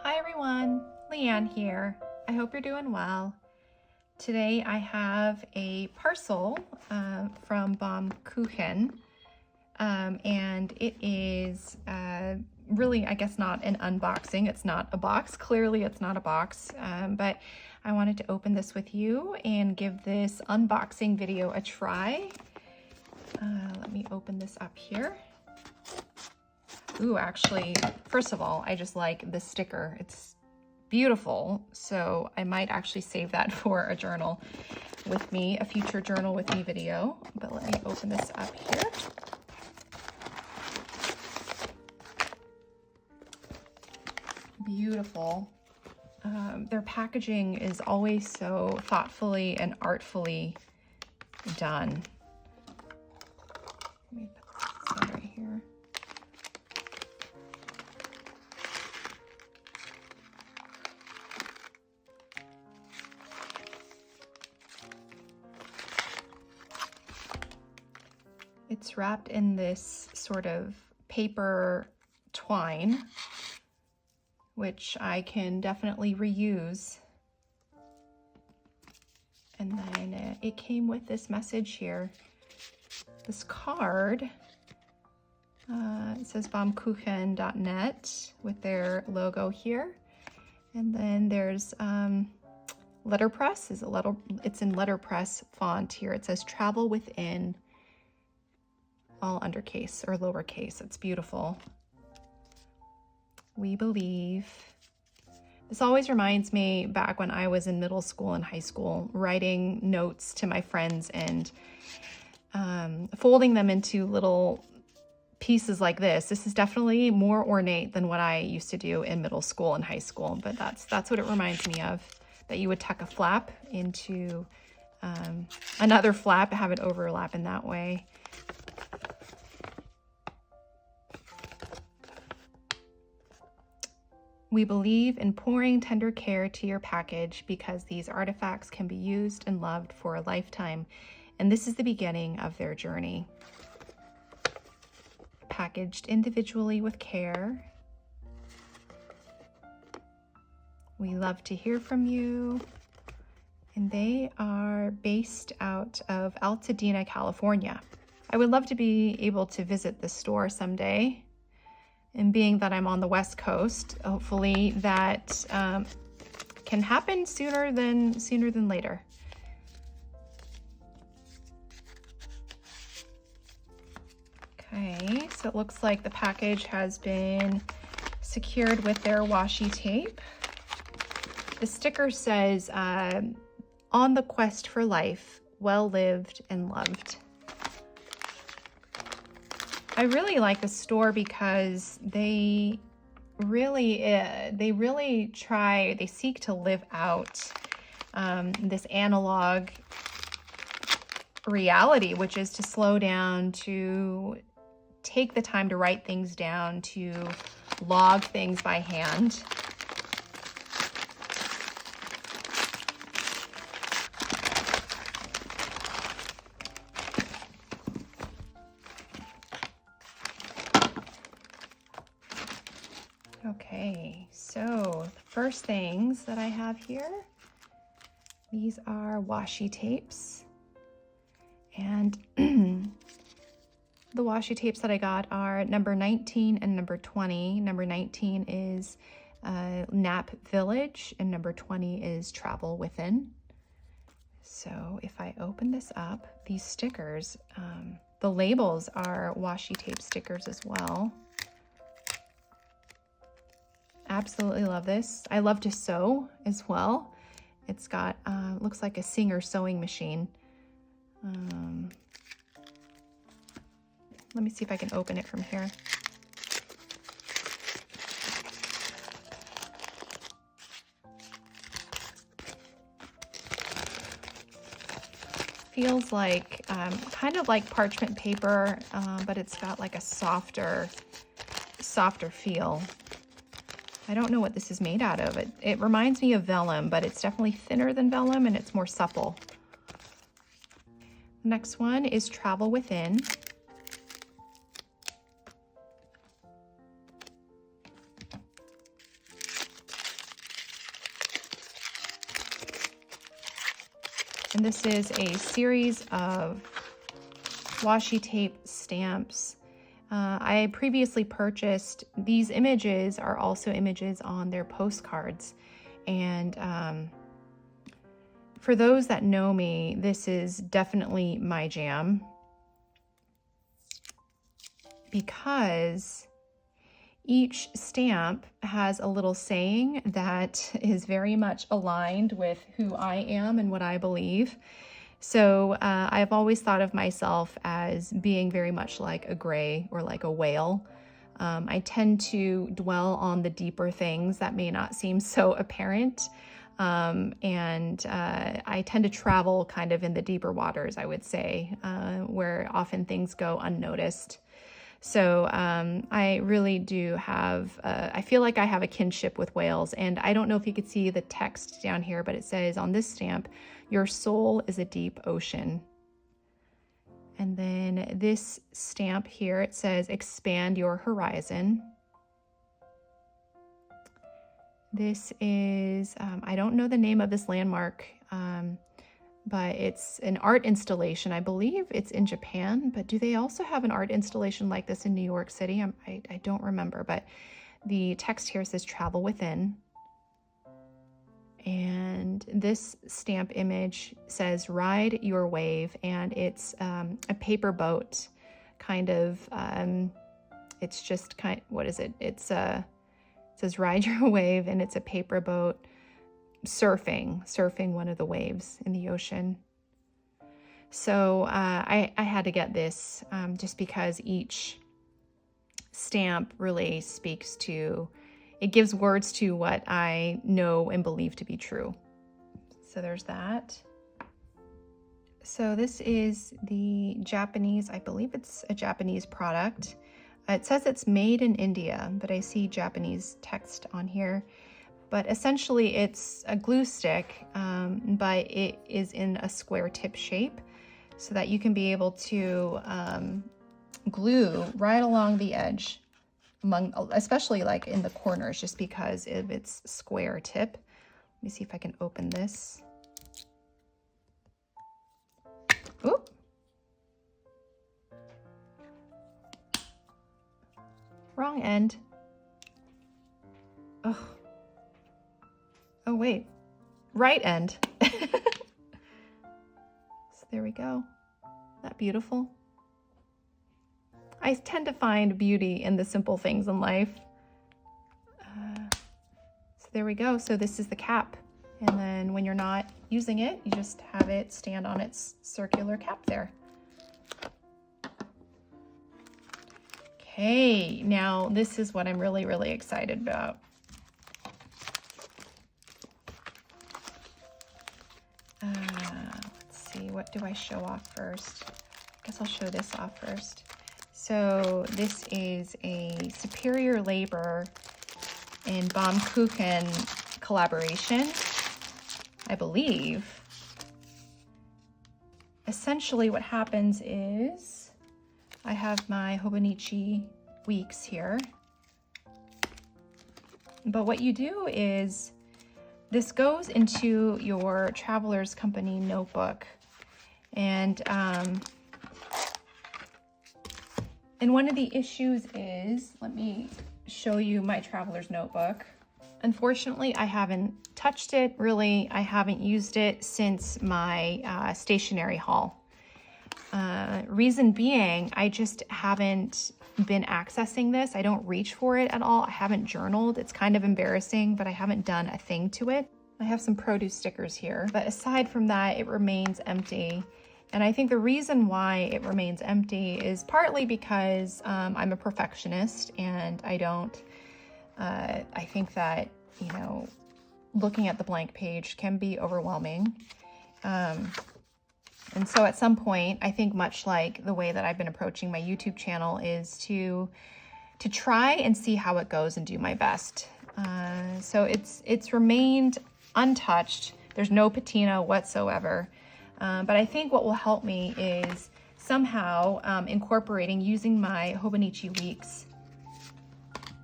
Hi everyone, Liane here. I hope you're doing well. Today I have a parcel from Baum-kuchen, and it is really, I guess, not an unboxing. It's not a box. Clearly it's not a box, but I wanted to open this with you and give this unboxing video a try. Let me open this up here. Ooh, actually, first of all, I just like the sticker. It's beautiful, so I might actually save that for a journal with me, a future journal with me video. But let me open this up here. Beautiful. Their packaging is always so thoughtfully and artfully done. Let me put this right here. It's wrapped in this sort of paper twine, which I can definitely reuse. And then it came with this message here, this card. It says baumkuchen.net with their logo here. And then there's letterpress. It's in letterpress font here. It says travel within, all undercase or lowercase. It's beautiful. We believe. This always reminds me back when I was in middle school and high school, writing notes to my friends and folding them into little pieces like this. This is definitely more ornate than what I used to do in middle school and high school, but that's what it reminds me of, that you would tuck a flap into another flap, have it overlap in that way. We believe in pouring tender care to your package because these artifacts can be used and loved for a lifetime, and this is the beginning of their journey. Packaged individually with care. We love to hear from you. And they are based out of Altadena, California. I would love to be able to visit the store someday. And being that I'm on the West Coast, hopefully that can happen sooner than later. Okay, so it looks like the package has been secured with their washi tape. The sticker says, on the quest for life, well lived and loved. I really like the store because they seek to live out this analog reality, which is to slow down, to take the time to write things down, to log things by hand. Okay, so the first things that I have here, these are washi tapes. And the washi tapes that I got are number 19 and number 20. Number 19 is Nap Village, and number 20 is Travel Within. So if I open this up, these stickers, the labels are washi tape stickers as well. Absolutely love this. I love to sew as well. It's got, looks like a Singer sewing machine. Let me see if I can open it from here. Feels like, kind of like parchment paper, but it's got like a softer feel. I don't know what this is made out of. It reminds me of vellum, but it's definitely thinner than vellum and it's more supple. Next one is Travel Within. And this is a series of washi tape stamps. I previously purchased these images, are also images on their postcards. And for those that know me, this is definitely my jam, because each stamp has a little saying that is very much aligned with who I am and what I believe. So I've always thought of myself as being very much like a gray or like a whale. I tend to dwell on the deeper things that may not seem so apparent. And I tend to travel kind of in the deeper waters, I would say, where often things go unnoticed. So I really do have, I feel like I have a kinship with whales. And I don't know if you could see the text down here, but it says on this stamp, "Your soul is a deep ocean." And then this stamp here, it says, "Expand your horizon." This is, I don't know the name of this landmark, but it's an art installation. I believe it's in Japan, but do they also have an art installation like this in New York City? I don't remember, but the text here says "Travel Within." And this stamp image says "Ride Your Wave," and it's a paper boat kind of, it's just kind, what is it? It says "Ride Your Wave," and it's a paper boat surfing one of the waves in the ocean. So I had to get this just because each stamp really speaks to, it gives words to what I know and believe to be true. So there's that. So this is the Japanese, I believe it's a Japanese product. It says it's made in India, but I see Japanese text on here. But essentially it's a glue stick, but it is in a square tip shape so that you can be able to glue right along the edge, especially like in the corners, just because of its square tip. Let me see if I can open this. Oop. Wrong end. Oh. Oh wait, right end. So there we go. Isn't that beautiful? I tend to find beauty in the simple things in life. So there we go. So this is the cap. And then when you're not using it, you just have it stand on its circular cap there. Okay, now this is what I'm really, really excited about. Let's see, what do I show off first? I guess I'll show this off first. So this is a Superior Labor and Baum-kuchen collaboration, I believe. Essentially what happens is I have my Hobonichi weeks here. But what you do is this goes into your Traveler's Company notebook. And one of the issues is, let me show you my Traveler's notebook. Unfortunately, I haven't touched it, really. I haven't used it since my stationery haul. Reason being, I just haven't been accessing this. I don't reach for it at all. I haven't journaled. It's kind of embarrassing, but I haven't done a thing to it. I have some produce stickers here, but aside from that, it remains empty. And I think the reason why it remains empty is partly because I'm a perfectionist, and I don't, I think that, you know, looking at the blank page can be overwhelming. And so at some point, I think much like the way that I've been approaching my YouTube channel is to try and see how it goes and do my best. So it's remained untouched. There's no patina whatsoever. But I think what will help me is somehow incorporating, using my Hobonichi weeks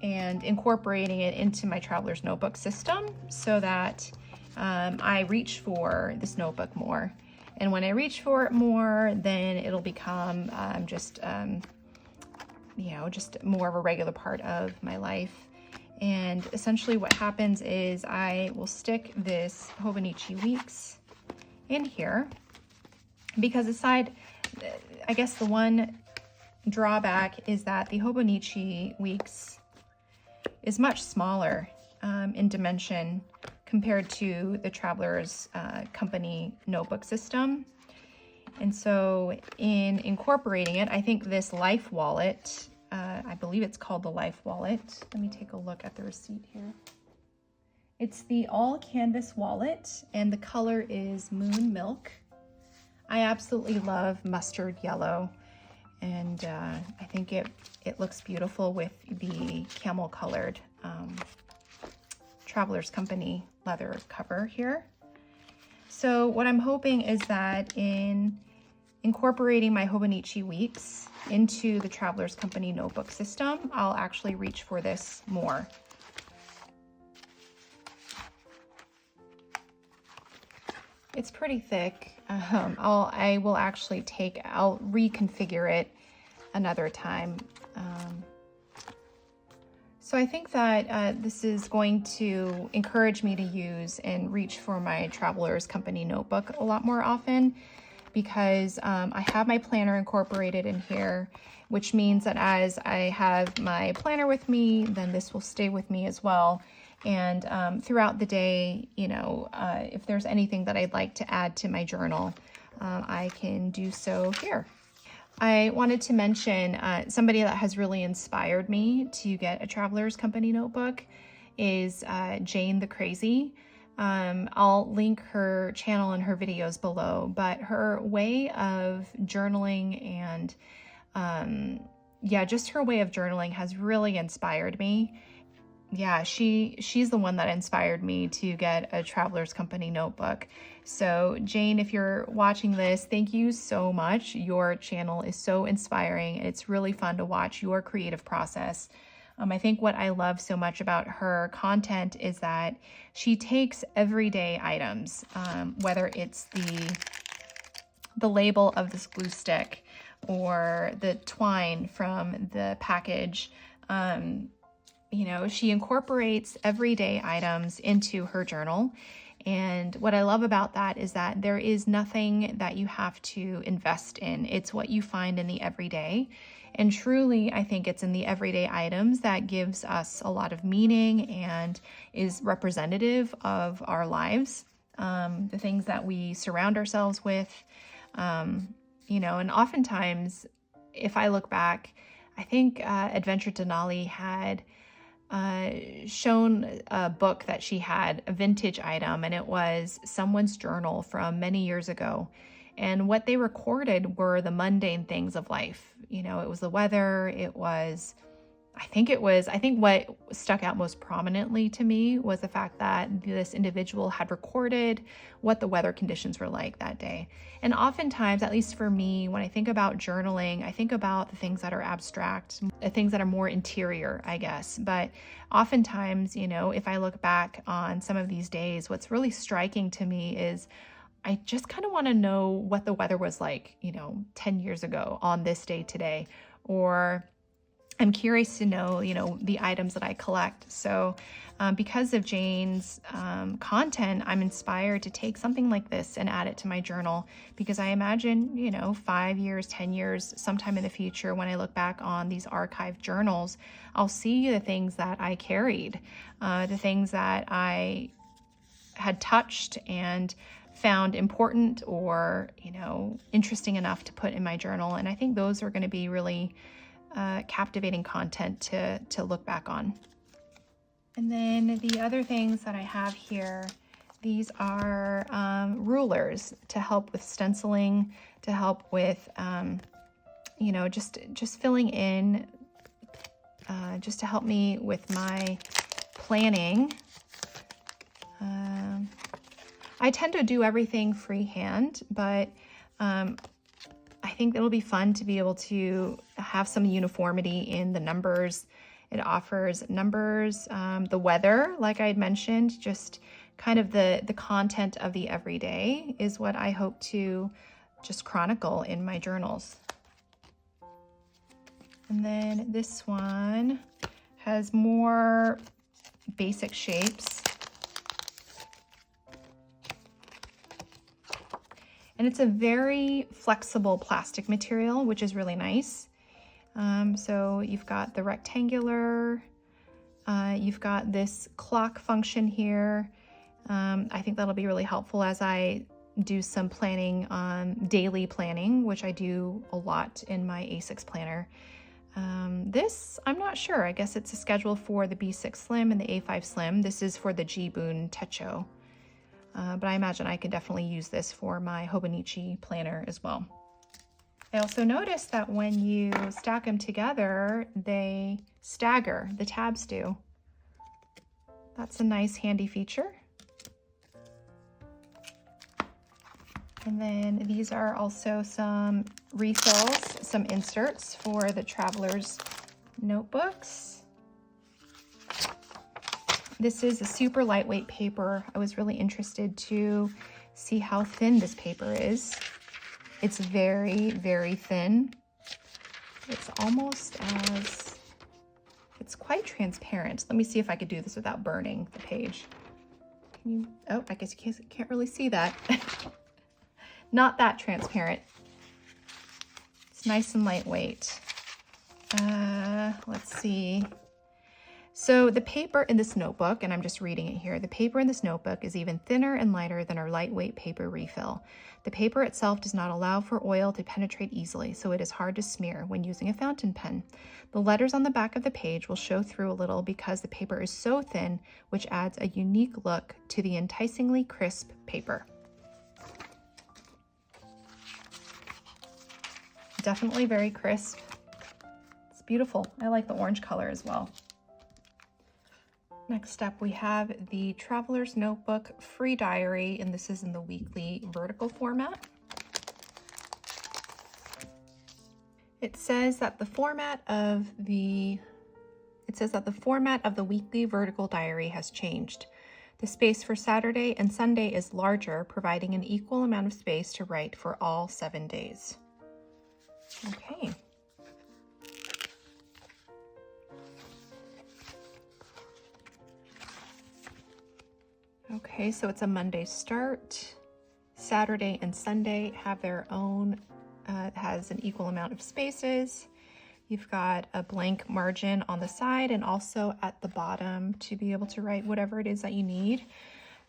and incorporating it into my Traveler's Notebook system so that I reach for this notebook more. And when I reach for it more, then it'll become you know, just more of a regular part of my life. And essentially what happens is I will stick this Hobonichi Weeks in here, because I guess the one drawback is that the Hobonichi Weeks is much smaller in dimension compared to the Travelers Company notebook system. And so in incorporating it, I think this Life wallet, I believe it's called the Life wallet. Let me take a look at the receipt here. It's the all canvas wallet and the color is Moon Milk. I absolutely love mustard yellow, and I think it looks beautiful with the camel colored Travelers Company leather cover here. So what I'm hoping is that in incorporating my Hobonichi Weeks into the Travelers Company notebook system, I'll actually reach for this more. It's pretty thick. I'll reconfigure it another time. So I think that this is going to encourage me to use and reach for my Travelers Company notebook a lot more often, because I have my planner incorporated in here, which means that as I have my planner with me, then this will stay with me as well. And throughout the day, you know, if there's anything that I'd like to add to my journal, I can do so here. I wanted to mention somebody that has really inspired me to get a Travelers Company notebook is Jane the Crazy. I'll link her channel and her videos below, but her way of journaling and just her way of journaling has really inspired me. Yeah, she's the one that inspired me to get a Travelers Company notebook. So Jane, if you're watching this, thank you so much. Your channel is so inspiring. It's really fun to watch your creative process. I think what I love so much about her content is that she takes everyday items, whether it's the label of this glue stick or the twine from the package. You know, she incorporates everyday items into her journal. And what I love about that is that there is nothing that you have to invest in. It's what you find in the everyday. And truly, I think it's in the everyday items that gives us a lot of meaning and is representative of our lives, the things that we surround ourselves with, you know, and oftentimes, if I look back, I think Adventure Denali had shown a book that she had, a vintage item, and it was someone's journal from many years ago. And what they recorded were the mundane things of life. You know, it was the weather, I think what stuck out most prominently to me was the fact that this individual had recorded what the weather conditions were like that day. And oftentimes, at least for me, when I think about journaling, I think about the things that are abstract, the things that are more interior, I guess. But oftentimes, you know, if I look back on some of these days, what's really striking to me is I just kind of want to know what the weather was like, you know, 10 years ago on this day today, or I'm curious to know, you know, the items that I collect. So because of Jane's content, I'm inspired to take something like this and add it to my journal, because I imagine, you know, 5 years, 10 years, sometime in the future, when I look back on these archived journals, I'll see the things that I carried, the things that I had touched and found important or, you know, interesting enough to put in my journal. And I think those are going to be really captivating content to look back on. And then the other things that I have here, these are rulers to help with stenciling, to help with, you know, just filling in, just to help me with my planning. I tend to do everything freehand, but I think it'll be fun to be able to have some uniformity in the numbers. It offers numbers, the weather, like I had mentioned, just kind of the content of the everyday is what I hope to just chronicle in my journals. And then this one has more basic shapes. And it's a very flexible plastic material, which is really nice. So you've got the rectangular, you've got this clock function here. I think that'll be really helpful as I do some planning on daily planning, which I do a lot in my A6 planner. This, I'm not sure. I guess it's a schedule for the B6 Slim and the A5 Slim. This is for the JIBUN TECHO. But I imagine I could definitely use this for my Hobonichi planner as well. I also noticed that when you stack them together, they stagger, the tabs do. That's a nice handy feature. And then these are also some refills, some inserts for the traveler's notebooks. This is a super lightweight paper. I was really interested to see how thin this paper is. It's very, very thin. It's almost as, it's quite transparent. Let me see if I could do this without burning the page. Can you, oh, I guess you can't really see that. Not that transparent. It's nice and lightweight. Let's see. So the paper in this notebook, and I'm just reading it here, the paper in this notebook is even thinner and lighter than our lightweight paper refill. The paper itself does not allow for oil to penetrate easily, so it is hard to smear when using a fountain pen. The letters on the back of the page will show through a little because the paper is so thin, which adds a unique look to the enticingly crisp paper. Definitely very crisp. It's beautiful. I like the orange color as well. Next up, we have the Traveler's Notebook Free Diary, and this is in the weekly vertical format. It says that the format of the weekly vertical diary has changed. The space for Saturday and Sunday is larger, providing an equal amount of space to write for all 7 days. Okay. Okay, so it's a Monday start. Saturday and Sunday have their own, has an equal amount of spaces. You've got a blank margin on the side and also at the bottom to be able to write whatever it is that you need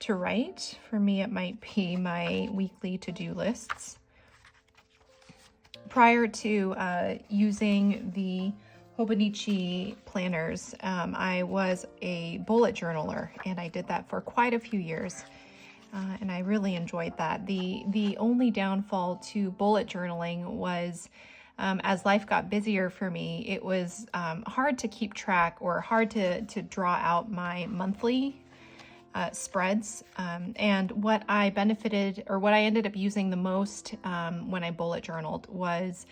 to write. For me, it might be my weekly to-do lists. Prior to using the Hobonichi planners, I was a bullet journaler, and I did that for quite a few years, and I really enjoyed that. The only downfall to bullet journaling was as life got busier for me, it was hard to keep track or hard to draw out my monthly spreads, and what I benefited, or what I ended up using the most when I bullet journaled was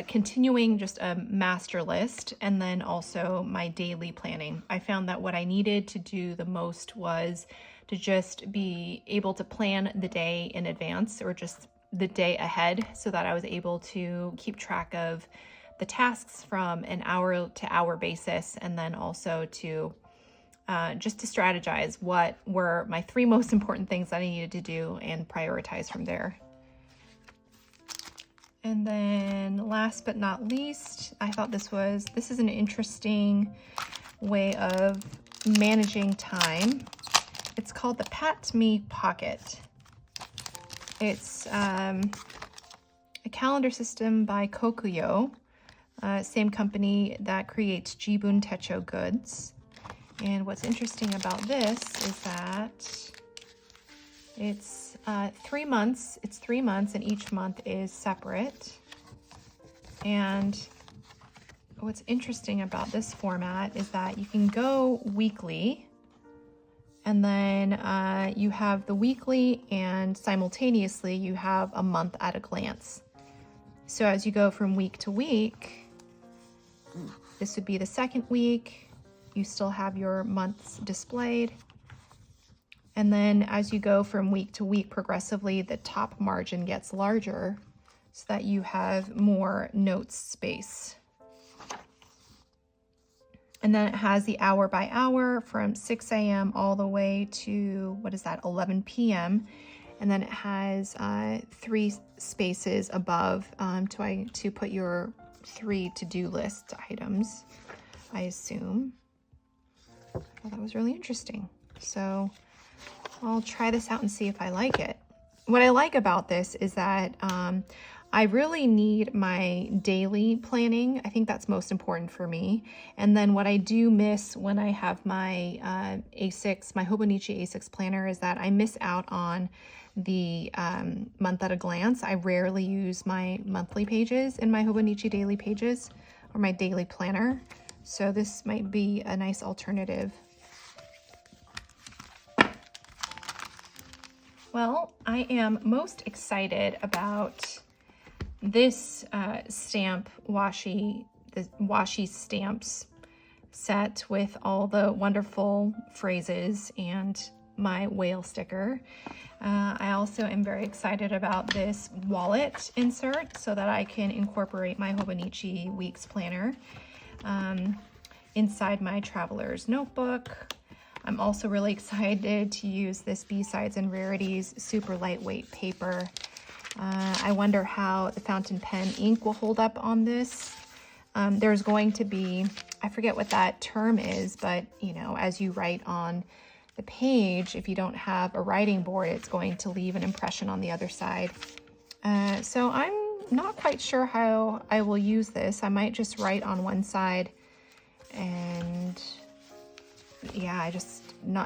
continuing just a master list, and then also my daily planning. I found that what I needed to do the most was to just be able to plan the day in advance, or just the day ahead, so that I was able to keep track of the tasks from an hour to hour basis, and then also to just to strategize what were my 3 most important things that I needed to do and prioritize from there. And then last but not least, I thought this is an interesting way of managing time. It's called the Pat Me Pocket. It's a calendar system by Kokuyo, same company that creates JIBUN TECHO goods. And what's interesting about this is that it's 3 months. It's 3 months, and each month is separate. And what's interesting about this format is that you can go weekly, and then you have the weekly, and simultaneously you have a month at a glance. So as you go from week to week, this would be the second week. You still have your months displayed. And then as you go from week to week progressively, the top margin gets larger so that you have more notes space. And then it has the hour by hour from 6 a.m. all the way to, what is that, 11 p.m. And then it has 3 spaces above to put your 3 to-do list items, I assume. I thought that was really interesting. So I'll try this out and see if I like it. What I like about this is that I really need my daily planning. I think that's most important for me. And then what I do miss when I have my A6, my Hobonichi A6 planner, is that I miss out on the month at a glance. I rarely use my monthly pages in my Hobonichi daily pages or my daily planner. So this might be a nice alternative. Well, I am most excited about this stamp washi, the washi stamps set with all the wonderful phrases and my whale sticker. I also am very excited about this wallet insert so that I can incorporate my Hobonichi Weeks planner inside my traveler's notebook. I'm also really excited to use this B-Sides and Rarities super lightweight paper. I wonder how the fountain pen ink will hold up on this. There's going to be, I forget what that term is, but you know, as you write on the page, if you don't have a writing board, it's going to leave an impression on the other side. So I'm not quite sure how I will use this. I might just write on one side, and yeah,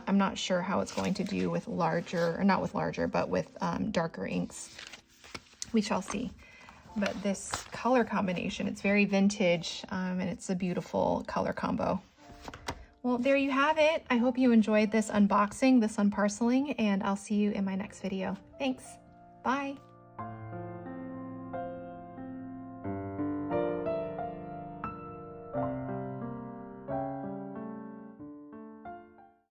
I'm not sure how it's going to do with larger, or not with larger, but with darker inks. We shall see. But this color combination, it's very vintage, and it's a beautiful color combo. Well, there you have it. I hope you enjoyed this unboxing, this unparceling, and I'll see you in my next video. Thanks. Bye.